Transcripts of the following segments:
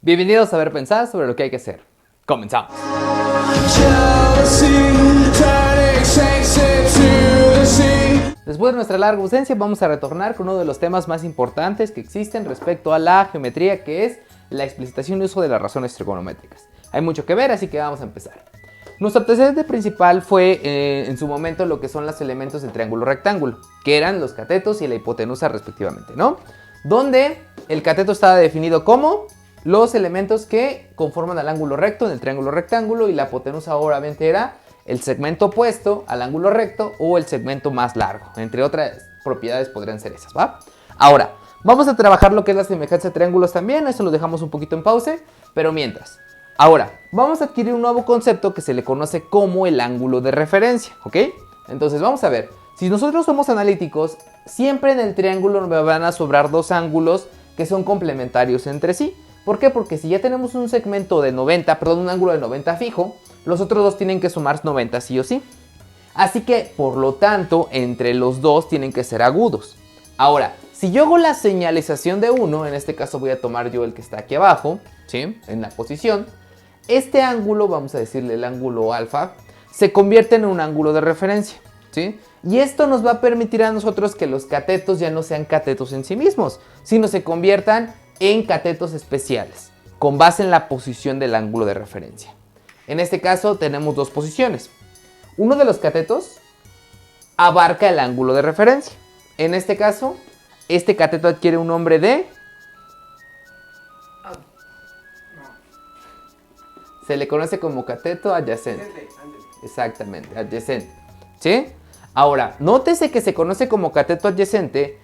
Bienvenidos a Ver Pensar sobre lo que hay que hacer. Comenzamos. Después de nuestra larga ausencia vamos a retornar con uno de los temas más importantes que existen respecto a la geometría, que es la explicitación y uso de las razones trigonométricas. Hay mucho que ver, así que vamos a empezar. Nuestro antecedente principal fue en su momento lo que son los elementos del triángulo rectángulo, que eran los catetos y la hipotenusa respectivamente, ¿no? Donde el cateto estaba definido como los elementos que conforman el ángulo recto en el triángulo rectángulo, y la hipotenusa obviamente era el segmento opuesto al ángulo recto o el segmento más largo, entre otras propiedades podrían ser esas, ¿va? Ahora, vamos a trabajar lo que es la semejanza de triángulos también, eso lo dejamos un poquito en pausa, pero mientras. Ahora, vamos a adquirir un nuevo concepto que se le conoce como el ángulo de referencia, ¿ok? Entonces vamos a ver, si nosotros somos analíticos, siempre en el triángulo me van a sobrar dos ángulos que son complementarios entre sí. ¿Por qué? Porque si ya tenemos un segmento de 90, perdón, un ángulo de 90 fijo, los otros dos tienen que sumar 90 sí o sí. Así que, por lo tanto, entre los dos tienen que ser agudos. Ahora, si yo hago la señalización de uno, en este caso voy a tomar yo el que está aquí abajo, ¿sí? En la posición, este ángulo, vamos a decirle el ángulo alfa, se convierte en un ángulo de referencia, ¿sí? Y esto nos va a permitir a nosotros que los catetos ya no sean catetos en sí mismos, sino se conviertan en catetos especiales, con base en la posición del ángulo de referencia. En este caso tenemos dos posiciones. Uno de los catetos abarca el ángulo de referencia. En este caso, este cateto adquiere un nombre de... Se le conoce como cateto adyacente. Exactamente, adyacente. ¿Sí? Ahora, nótese que se conoce como cateto adyacente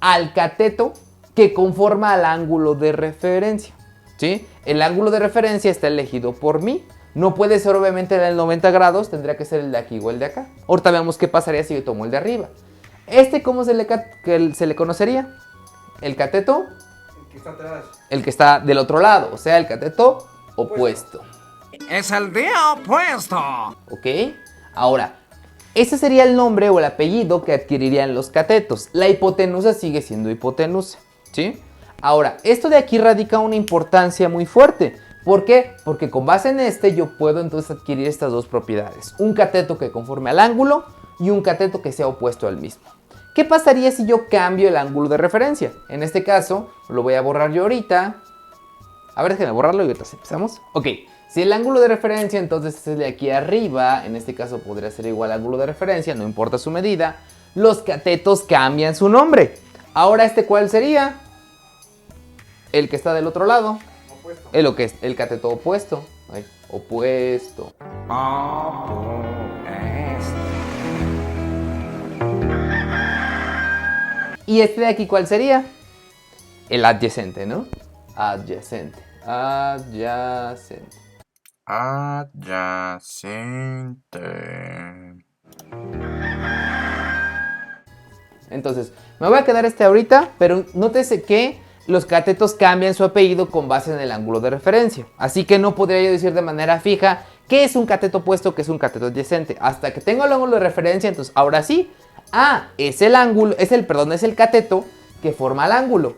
al cateto que conforma al ángulo de referencia, ¿sí? El ángulo de referencia está elegido por mí. No puede ser obviamente el de 90 grados, tendría que ser el de aquí o el de acá. Ahorita veamos qué pasaría si yo tomo el de arriba. ¿Cómo se le conocería? El cateto. El que está atrás. El que está del otro lado, o sea, el cateto opuesto. Es el día opuesto. ¿Ok? Ahora, ese sería el nombre o el apellido que adquirirían los catetos. La hipotenusa sigue siendo hipotenusa, ¿sí? Ahora, esto de aquí radica una importancia muy fuerte. ¿Por qué? Porque con base en yo puedo entonces adquirir estas dos propiedades. Un cateto que conforme al ángulo y un cateto que sea opuesto al mismo. ¿Qué pasaría si yo cambio el ángulo de referencia? En este caso, lo voy a borrar yo ahorita. A ver, déjenme borrarlo y ahorita empezamos. Ok, si el ángulo de referencia entonces es el de aquí arriba, en este caso podría ser igual al ángulo de referencia, no importa su medida, los catetos cambian su nombre. Ahora, ¿cuál sería? El que está del otro lado. Opuesto. El cateto opuesto. Ay, opuesto. ¿Y de aquí cuál sería? El adyacente, ¿no? Adyacente. Adyacente. Entonces, me voy a quedar ahorita, pero nótese que los catetos cambian su apellido con base en el ángulo de referencia. Así que no podría yo decir de manera fija qué es un cateto opuesto, qué es un cateto adyacente. Hasta que tengo el ángulo de referencia, entonces ahora sí. Es el cateto que forma el ángulo.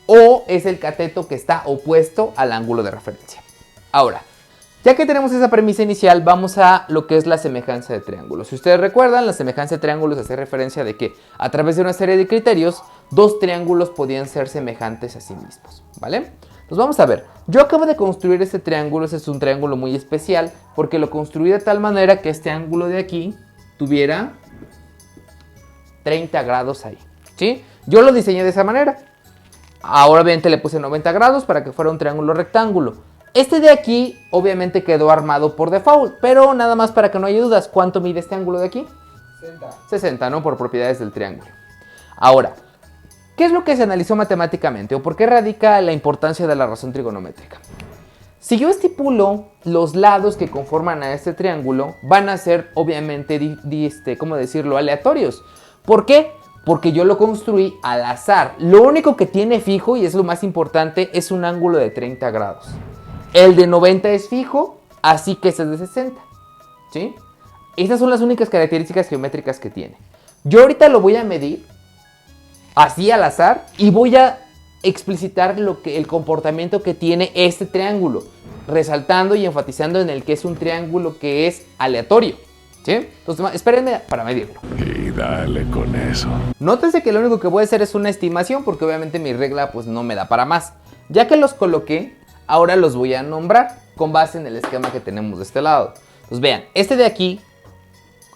O es el cateto que está opuesto al ángulo de referencia. Ahora, ya que tenemos esa premisa inicial, vamos a lo que es la semejanza de triángulos. Si ustedes recuerdan, la semejanza de triángulos hace referencia de que a través de una serie de criterios, dos triángulos podían ser semejantes a sí mismos, ¿vale? Entonces vamos a ver. Yo acabo de construir este triángulo, es un triángulo muy especial porque lo construí de tal manera que este ángulo de aquí tuviera 30 grados ahí, ¿sí? Yo lo diseñé de esa manera. Ahora obviamente le puse 90 grados para que fuera un triángulo rectángulo. De aquí obviamente quedó armado por default, pero nada más para que no haya dudas, ¿cuánto mide este ángulo de aquí? 60, ¿no? Por propiedades del triángulo. Ahora, ¿qué es lo que se analizó matemáticamente o por qué radica la importancia de la razón trigonométrica? Si yo estipulo los lados que conforman a este triángulo, van a ser obviamente, ¿cómo decirlo?, aleatorios. ¿Por qué? Porque yo lo construí al azar. Lo único que tiene fijo, y es lo más importante, es un ángulo de 30 grados. El de 90 es fijo, así que ese es de 60, ¿sí? Estas son las únicas características geométricas que tiene. Yo ahorita lo voy a medir así al azar y voy a explicitar el comportamiento que tiene este triángulo, resaltando y enfatizando en el que es un triángulo que es aleatorio, ¿sí? Entonces, espérenme para medirlo. Y dale con eso. Nótense que lo único que voy a hacer es una estimación, porque obviamente mi regla pues no me da para más. Ya que los coloqué, ahora los voy a nombrar con base en el esquema que tenemos de este lado. Entonces vean, este de aquí,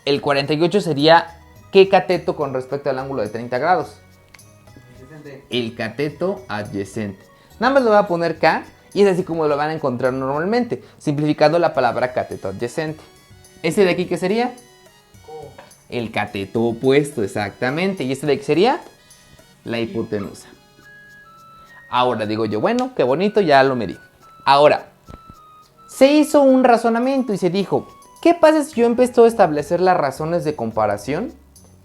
el 48 sería ¿qué cateto con respecto al ángulo de 30 grados? El cateto adyacente. Nada más le voy a poner K y es así como lo van a encontrar normalmente, simplificando la palabra cateto adyacente. ¿Este de aquí qué sería? El cateto opuesto, exactamente. ¿Y este de aquí sería? La hipotenusa. Ahora digo yo, bueno, qué bonito, ya lo medí. Ahora, se hizo un razonamiento y se dijo, ¿qué pasa si yo empiezo a establecer las razones de comparación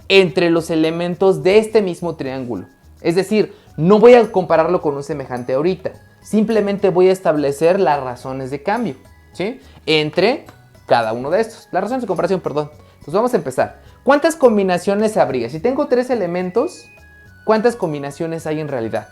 entre los elementos de este mismo triángulo? Es decir, no voy a compararlo con un semejante ahorita, simplemente voy a establecer las razones de cambio, ¿sí? Entre cada uno de estos, las razones de comparación, perdón. Entonces vamos a empezar. ¿Cuántas combinaciones habría? Si tengo 3 elementos, ¿cuántas combinaciones hay en realidad?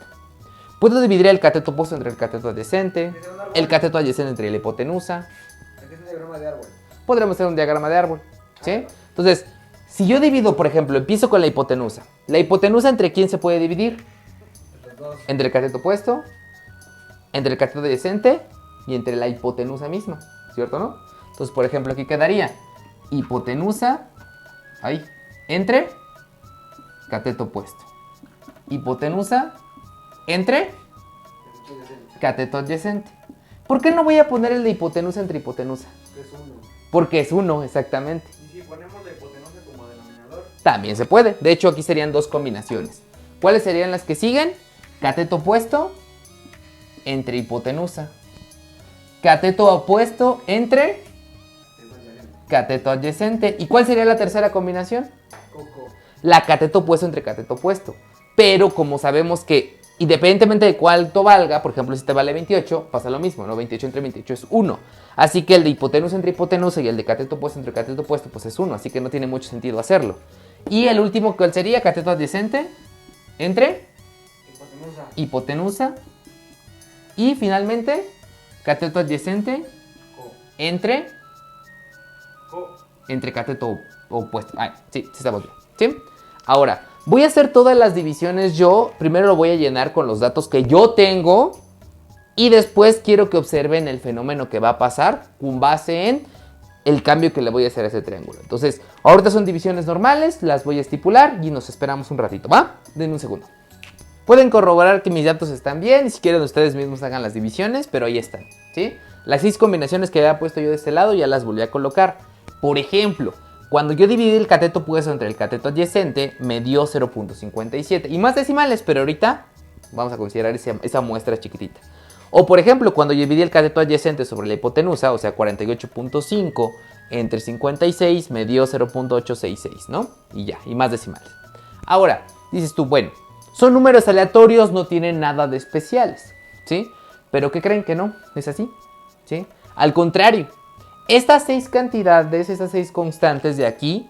Puedo dividir el cateto opuesto entre el cateto adyacente, el cateto adyacente entre la hipotenusa. Aquí es un diagrama de árbol. Podremos hacer un diagrama de árbol, ¿sí? Entonces, si yo divido, por ejemplo, empiezo con la hipotenusa. ¿La hipotenusa entre quién se puede dividir? Los dos. Entre el cateto opuesto, entre el cateto adyacente y entre la hipotenusa misma, ¿cierto o no? Entonces, por ejemplo, aquí quedaría hipotenusa, ahí, entre cateto opuesto. Hipotenusa entre cateto adyacente. ¿Por qué no voy a poner el de hipotenusa entre hipotenusa? Es uno. Porque es 1, exactamente. Y si ponemos la hipotenusa como denominador, También se puede. De hecho, aquí serían 2 combinaciones. ¿Cuáles serían las que siguen? Cateto opuesto entre hipotenusa. Cateto opuesto entre cateto adyacente. ¿Y cuál sería la tercera combinación? coco. La cateto opuesto entre cateto opuesto. Pero como sabemos que independientemente de cuánto valga, por ejemplo, si te vale 28, pasa lo mismo, ¿no? 28 entre 28 es 1. Así que el de hipotenusa entre hipotenusa y el de cateto opuesto entre cateto opuesto, pues es 1. Así que no tiene mucho sentido hacerlo. Y el último, ¿cuál sería? Cateto adyacente entre Hipotenusa. hipotenusa. Y finalmente, cateto adyacente Co. entre Co. cateto opuesto. Ah, sí, sí estamos bien. ¿Sí? Ahora, voy a hacer todas las divisiones yo. Primero lo voy a llenar con los datos que yo tengo. Y después quiero que observen el fenómeno que va a pasar con base en el cambio que le voy a hacer a ese triángulo. Entonces, ahorita son divisiones normales, las voy a estipular y nos esperamos un ratito, ¿va? Denme un segundo. Pueden corroborar que mis datos están bien y si quieren ustedes mismos hagan las divisiones, pero ahí están, ¿sí? Las 6 combinaciones que había puesto yo de este lado ya las volví a colocar. Por ejemplo, cuando yo dividí el cateto opuesto entre el cateto adyacente, me dio 0.57 y más decimales, pero ahorita vamos a considerar esa muestra chiquitita. O por ejemplo, cuando yo dividí el cateto adyacente sobre la hipotenusa, o sea 48.5 entre 56, me dio 0.866, ¿no? Y ya, y más decimales. Ahora, dices tú, bueno, son números aleatorios, no tienen nada de especiales, ¿sí? Pero ¿qué creen que no? ¿Es así? ¿Sí? Al contrario, estas 6 cantidades, estas 6 constantes de aquí,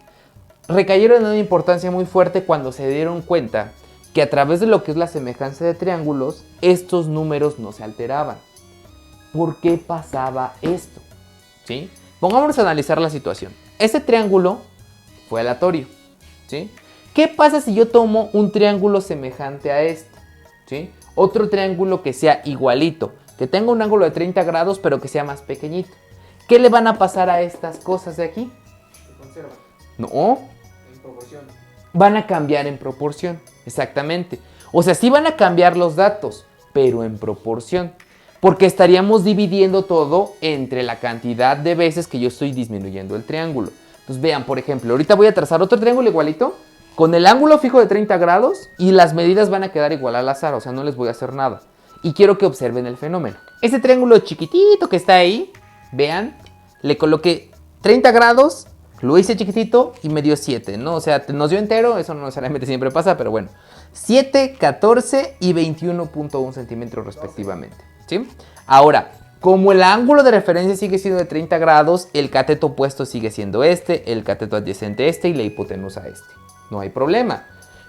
recayeron en una importancia muy fuerte cuando se dieron cuenta que a través de lo que es la semejanza de triángulos, estos números no se alteraban. ¿Por qué pasaba esto? ¿Sí? Pongámonos a analizar la situación. Este triángulo fue aleatorio, ¿sí? ¿Qué pasa si yo tomo un triángulo semejante a este? ¿Sí? Otro triángulo que sea igualito, que tenga un ángulo de 30 grados, pero que sea más pequeñito. ¿Qué le van a pasar a estas cosas de aquí? Se conserva. No, En proporción. van a cambiar en proporción, exactamente. O sea, sí van a cambiar los datos, pero en proporción. Porque estaríamos dividiendo todo entre la cantidad de veces que yo estoy disminuyendo el triángulo. Entonces vean, por ejemplo, ahorita voy a trazar otro triángulo igualito, con el ángulo fijo de 30 grados y las medidas van a quedar igual al azar, o sea, no les voy a hacer nada. Y quiero que observen el fenómeno. Este triángulo chiquitito que está ahí, vean, le coloqué 30 grados, lo hice chiquitito y me dio 7, ¿no? O sea, nos dio entero, eso no necesariamente siempre pasa, pero bueno. 7, 14 y 21.1 centímetros respectivamente, ¿sí? Ahora, como el ángulo de referencia sigue siendo de 30 grados, el cateto opuesto sigue siendo este, el cateto adyacente este y la hipotenusa este. No hay problema.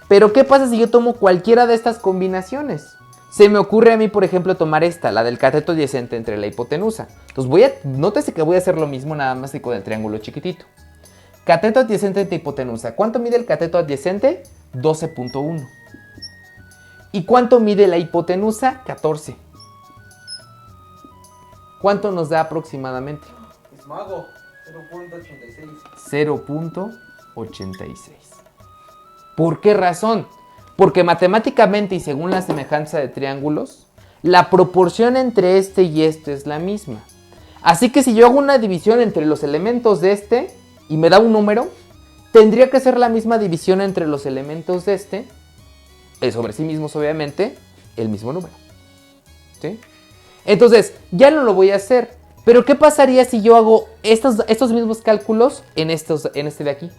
Pero ¿qué pasa si yo tomo cualquiera de estas combinaciones? Se me ocurre a mí, por ejemplo, tomar esta, la del cateto adyacente entre la hipotenusa. Entonces nótese que voy a hacer lo mismo nada más que con el triángulo chiquitito. Cateto adyacente entre hipotenusa. ¿Cuánto mide el cateto adyacente? 12.1. ¿Y cuánto mide la hipotenusa? 14. ¿Cuánto nos da aproximadamente? Es mago. 0.86. 0.86. ¿Por qué razón? Porque matemáticamente y según la semejanza de triángulos, la proporción entre este y este es la misma. Así que si yo hago una división entre los elementos de este y me da un número, tendría que ser la misma división entre los elementos de este, sobre sí mismos obviamente, el mismo número. ¿Sí? Entonces, ya no lo voy a hacer. Pero ¿qué pasaría si yo hago estos mismos cálculos en este de aquí?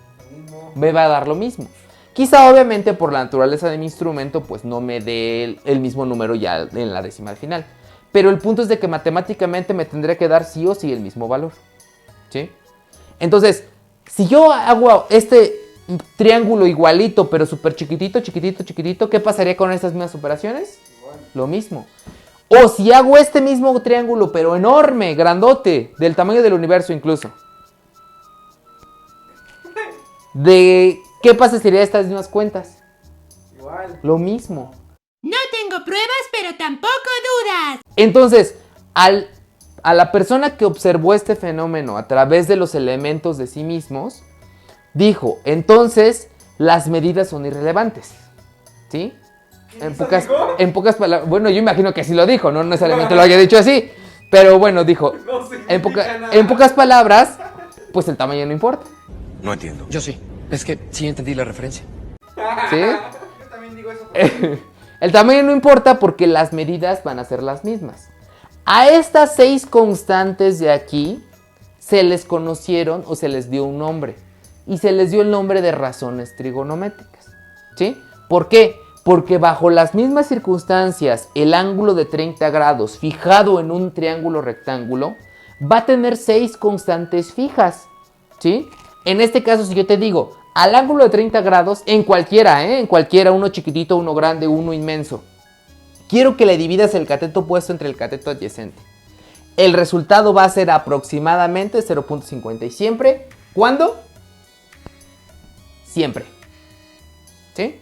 Me va a dar lo mismo. Quizá obviamente por la naturaleza de mi instrumento pues no me dé el mismo número ya en la decimal final. Pero el punto es de que matemáticamente me tendría que dar sí o sí el mismo valor. ¿Sí? Entonces, si yo hago este triángulo igualito pero súper chiquitito, chiquitito, chiquitito, ¿qué pasaría con estas mismas operaciones? Igual. Lo mismo. O si hago este mismo triángulo pero enorme, grandote, del tamaño del universo incluso. ¿Qué pasa si haría estas mismas cuentas? Igual. Lo mismo. No tengo pruebas, pero tampoco dudas. Entonces, a la persona que observó este fenómeno a través de los elementos de sí mismos, dijo, entonces las medidas son irrelevantes. ¿Sí? En pocas palabras, bueno, yo imagino que sí lo dijo, no necesariamente lo haya dicho así, pero bueno, dijo, No sé en pocas palabras, pues el tamaño no importa. No entiendo. Yo sí. Es que sí entendí la referencia. ¿Sí? Yo también digo eso. El tamaño no importa porque las medidas van a ser las mismas. A estas 6 constantes de aquí se les conocieron o se les dio un nombre. Y se les dio el nombre de razones trigonométricas. ¿Sí? ¿Por qué? Porque bajo las mismas circunstancias, el ángulo de 30 grados fijado en un triángulo rectángulo va a tener 6 constantes fijas. ¿Sí? En este caso, si yo te digo, al ángulo de 30 grados, en cualquiera, uno chiquitito, uno grande, uno inmenso, quiero que le dividas el cateto opuesto entre el cateto adyacente. El resultado va a ser aproximadamente 0.50. ¿Y siempre? ¿Cuándo? Siempre. ¿Sí?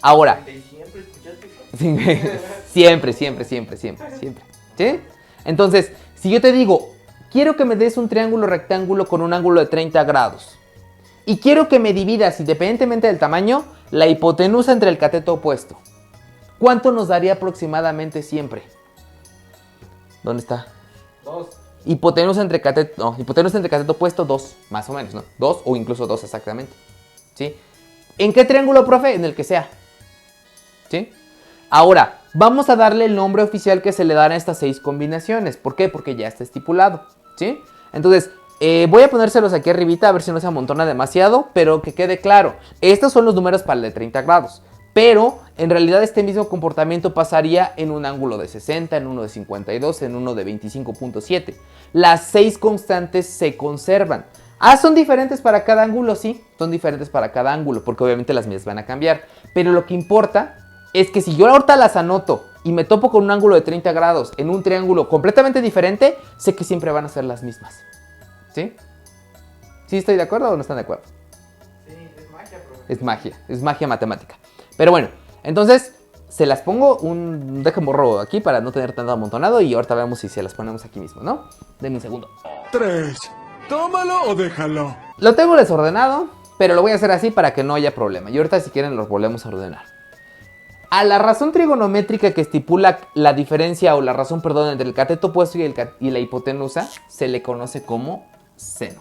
Ahora. Siempre escuchaste eso. Siempre. ¿Sí? Entonces, si yo te digo, quiero que me des un triángulo rectángulo con un ángulo de 30 grados. Y quiero que me dividas, independientemente del tamaño, la hipotenusa entre el cateto opuesto. ¿Cuánto nos daría aproximadamente siempre? ¿Dónde está? 2. Hipotenusa entre cateto opuesto, 2, más o menos, ¿no? 2 o incluso 2 exactamente. ¿Sí? ¿En qué triángulo, profe? En el que sea. ¿Sí? Ahora, vamos a darle el nombre oficial que se le dan a estas 6 combinaciones. ¿Por qué? Porque ya está estipulado. ¿Sí? Entonces, voy a ponérselos aquí arribita a ver si no se amontona demasiado, pero que quede claro. Estos son los números para el de 30 grados. Pero en realidad este mismo comportamiento pasaría en un ángulo de 60, en uno de 52, en uno de 25.7. Las 6 constantes se conservan. ¿Son diferentes para cada ángulo? Sí, son diferentes para cada ángulo, porque obviamente las mías van a cambiar. Pero lo que importa es que si yo ahorita las anoto y me topo con un ángulo de 30 grados en un triángulo completamente diferente, sé que siempre van a ser las mismas. ¿Sí? ¿Sí estoy de acuerdo o no están de acuerdo? Sí, es magia, profe. Es magia matemática. Pero bueno, entonces se las pongo dejen borro aquí para no tener tanto amontonado y ahorita vemos si se las ponemos aquí mismo, ¿no? Denme un segundo. 3. Tómalo o déjalo. Lo tengo desordenado, pero lo voy a hacer así para que no haya problema. Y ahorita si quieren los volvemos a ordenar. A la razón trigonométrica que estipula la diferencia o la razón, perdón, entre el cateto opuesto y la hipotenusa se le conoce como seno.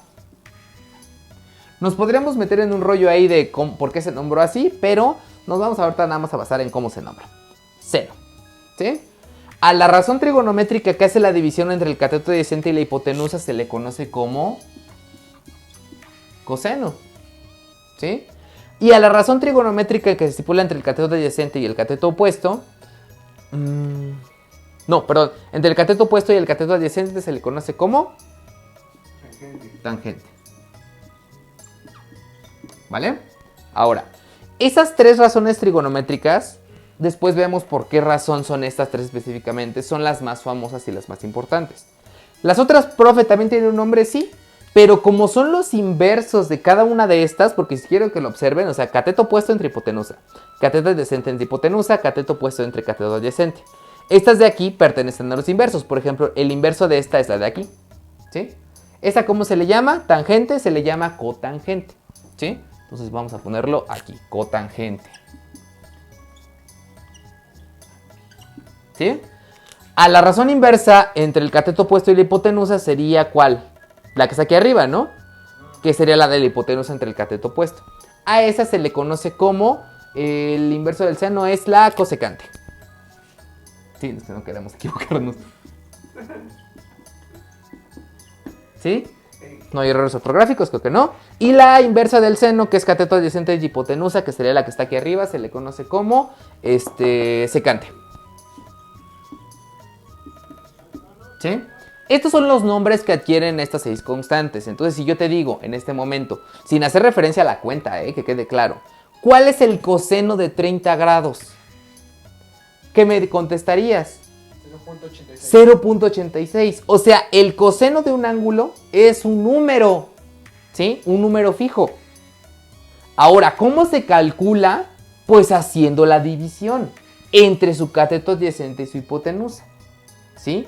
Nos podríamos meter en un rollo ahí de por qué se nombró así, pero nos vamos ahorita nada más a basar en cómo se nombra. Seno. ¿Sí? A la razón trigonométrica que hace la división entre el cateto adyacente y la hipotenusa se le conoce como coseno. ¿Sí? Y a la razón trigonométrica que se estipula entre el cateto adyacente y el cateto opuesto... entre el cateto opuesto y el cateto adyacente se le conoce como... tangente. ¿Vale? Ahora, esas 3 razones trigonométricas después vemos por qué razón son estas tres específicamente. Son las más famosas y las más importantes. Las otras, profe, también tienen un nombre, sí. Pero como son los inversos de cada una de estas, porque si quiero que lo observen, o sea, cateto opuesto entre hipotenusa, cateto adyacente entre hipotenusa, cateto opuesto entre cateto adyacente. Estas de aquí pertenecen a los inversos. Por ejemplo, el inverso de esta es la de aquí, ¿sí? ¿Esta cómo se le llama? Tangente, se le llama cotangente, ¿sí? Entonces vamos a ponerlo aquí, cotangente. ¿Sí? A la razón inversa entre el cateto opuesto y la hipotenusa sería ¿cuál? La que está aquí arriba, ¿no? Que sería la de la hipotenusa entre el cateto opuesto. A esa se le conoce como el inverso del seno es la cosecante. Sí, es que no queremos equivocarnos. ¿Sí? No hay errores ortográficos, creo que no. Y la inversa del seno, que es cateto adyacente de hipotenusa, que sería la que está aquí arriba, se le conoce como secante. ¿Sí? Estos son los nombres que adquieren estas 6 constantes. Entonces, si yo te digo en este momento, sin hacer referencia a la cuenta, que quede claro, ¿cuál es el coseno de 30 grados? ¿Qué me contestarías? 0.86. O sea, el coseno de un ángulo es un número, ¿sí? Un número fijo. Ahora, ¿cómo se calcula? Pues haciendo la división entre su cateto adyacente y su hipotenusa, ¿sí?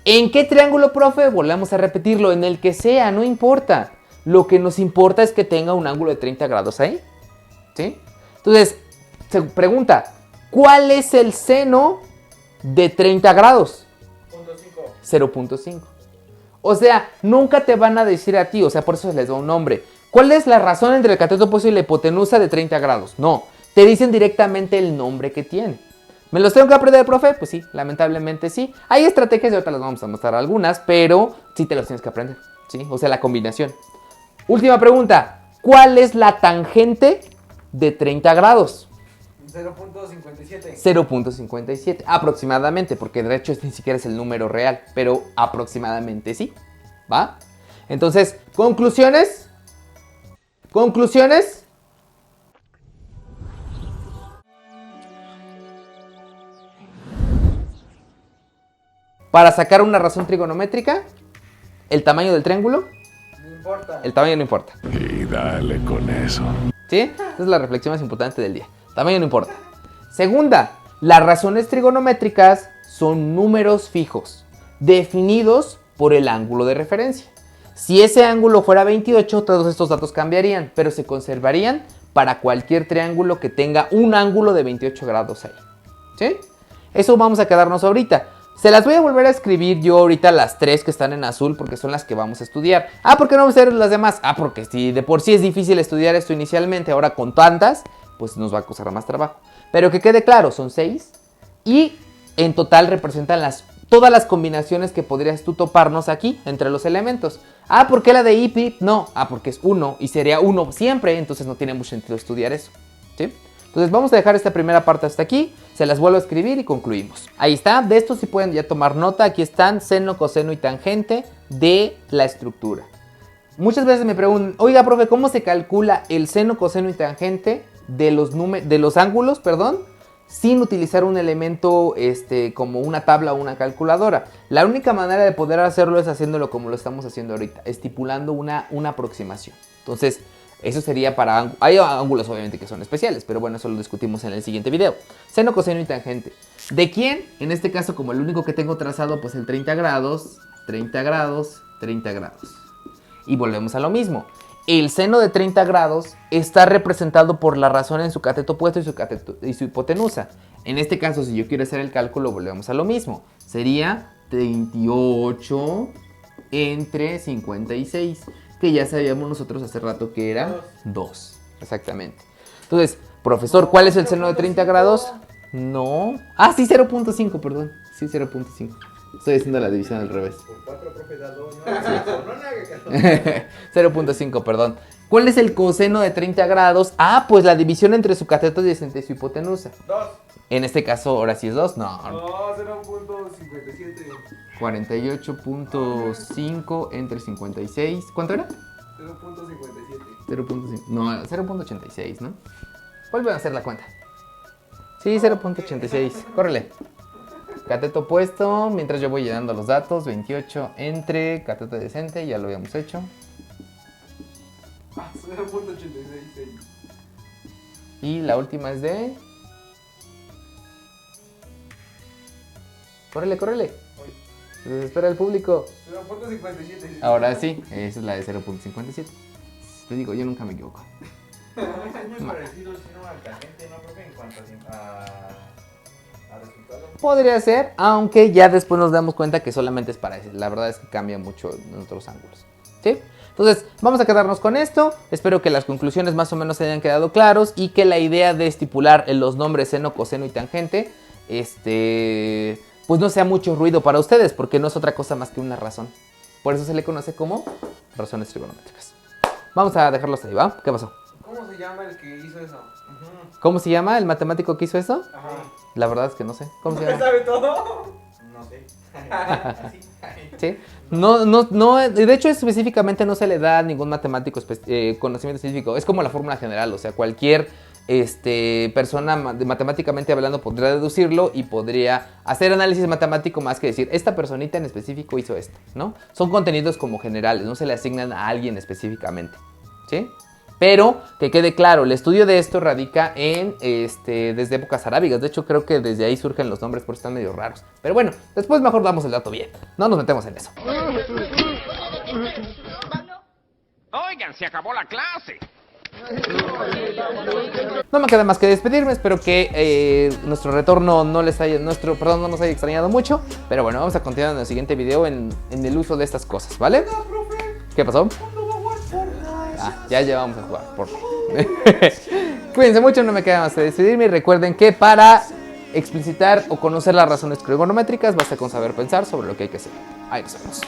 ¿En qué triángulo, profe? Volvemos a repetirlo, en el que sea, no importa. Lo que nos importa es que tenga un ángulo de 30 grados ahí, ¿sí? Entonces, se pregunta, ¿cuál es el seno de 30 grados? 0.5. O sea, nunca te van a decir a ti, o sea, por eso se les da un nombre. ¿Cuál es la razón entre el cateto opuesto y la hipotenusa de 30 grados? No, te dicen directamente el nombre que tiene. ¿Me los tengo que aprender, profe? Pues sí, lamentablemente sí. Hay estrategias y ahorita las vamos a mostrar algunas, pero sí te los tienes que aprender, ¿sí? O sea, la combinación. Última pregunta. ¿Cuál es la tangente de 30 grados? 0.57. 0.57, aproximadamente, porque de hecho este ni siquiera es el número real, pero aproximadamente sí, ¿va? Entonces, ¿conclusiones? ¿Conclusiones? Para sacar una razón trigonométrica, el tamaño del triángulo, No importa. el tamaño no importa. Y dale con eso. ¿Sí? Esa es la reflexión más importante del día. Tamaño no importa. Segunda, las razones trigonométricas son números fijos, definidos por el ángulo de referencia. Si ese ángulo fuera 28, todos estos datos cambiarían, pero se conservarían para cualquier triángulo que tenga un ángulo de 28 grados ahí. ¿Sí? Eso vamos a quedarnos ahorita. Se las voy a volver a escribir yo ahorita las 3 que están en azul porque son las que vamos a estudiar. ¿Por qué no vamos a hacer las demás? Porque si de por sí es difícil estudiar esto inicialmente, ahora con tantas, pues nos va a costar más trabajo. Pero que quede claro, son 6 y en total representan todas las combinaciones que podrías tú toparnos aquí entre los elementos. ¿Por qué la de IPI? No, porque es 1 y sería 1 siempre, entonces no tiene mucho sentido estudiar eso, ¿sí? Entonces vamos a dejar esta primera parte hasta aquí, se las vuelvo a escribir y concluimos. Ahí está, de esto sí pueden ya tomar nota, aquí están seno, coseno y tangente de la estructura. Muchas veces me preguntan, oiga, profe, ¿cómo se calcula el seno, coseno y tangente de los ángulos, sin utilizar un elemento como una tabla o una calculadora? La única manera de poder hacerlo es haciéndolo como lo estamos haciendo ahorita, estipulando una aproximación. Entonces, eso sería para... Hay ángulos obviamente que son especiales, pero bueno, eso lo discutimos en el siguiente video. Seno, coseno y tangente. ¿De quién? En este caso, como el único que tengo trazado, pues el 30 grados, 30 grados, 30 grados. Y volvemos a lo mismo. El seno de 30 grados está representado por la razón en su cateto opuesto y su hipotenusa. En este caso, si yo quiero hacer el cálculo, volvemos a lo mismo. Sería 38 entre 56, que ya sabíamos nosotros hace rato que era 2. Exactamente. Entonces, profesor, ¿cuál es el seno de 30 grados? No. Sí, 0.5, perdón. Sí, 0.5. Estoy haciendo la división al revés. Por 4, profe, da 2. No haga caso. 0.5, perdón. ¿Cuál es el coseno de 30 grados? Pues la división entre su cateto adyacente y su hipotenusa. 2. En este caso, ahora sí es 2. No. 0.57. 48.5 entre 56. ¿Cuánto era? 0.57. 0.5. No, 0.86, ¿no? Vuelve a hacer la cuenta. Sí, 0.86. Córrele. Cateto puesto, mientras yo voy llenando los datos. 28 entre cateto decente, ya lo habíamos hecho. 0.86. Y la última es de... Córrele, córrele. Se desespera el público. 0.57. Ahora sí, esa es la de 0.57. Te digo, yo nunca me equivoco. Muy parecido, sino al tangente, ¿no? Creo que en cuanto a resultados. Podría ser, aunque ya después nos damos cuenta que solamente es para eso. La verdad es que cambia mucho en otros ángulos. ¿Sí? Entonces, vamos a quedarnos con esto. Espero que las conclusiones más o menos hayan quedado claros y que la idea de estipular en los nombres seno, coseno y tangente, pues no sea mucho ruido para ustedes, porque no es otra cosa más que una razón. Por eso se le conoce como razones trigonométricas. Vamos a dejarlos ahí, ¿va? ¿Qué pasó? ¿Cómo se llama el que hizo eso? ¿Cómo se llama el matemático que hizo eso? Ajá. La verdad es que no sé. ¿Cómo se ¿Me llama? sabe todo? No sé. ¿Sí? No, de hecho específicamente no se le da a ningún matemático conocimiento específico. Es como la fórmula general, o sea, cualquier persona matemáticamente hablando podría deducirlo y podría hacer análisis matemático más que decir, esta personita en específico hizo esto, ¿no? Son contenidos como generales, no se le asignan a alguien específicamente, ¿sí? Pero, que quede claro, el estudio de esto radica en, desde épocas arábigas. De hecho, creo que desde ahí surgen los nombres, por eso están medio raros. Pero bueno, después mejor damos el dato bien. No nos metemos en eso. Oigan, se acabó la clase. No me queda más que despedirme. Espero que nuestro retorno no nos haya extrañado mucho. Pero bueno, vamos a continuar en el siguiente video en el uso de estas cosas, ¿vale? ¿Qué pasó? Ya llevamos a jugar, por favor. Cuídense mucho, no me queda más que despedirme. Y recuerden que para explicitar o conocer las razones trigonométricas basta con saber pensar sobre lo que hay que hacer. Ahí nos vemos.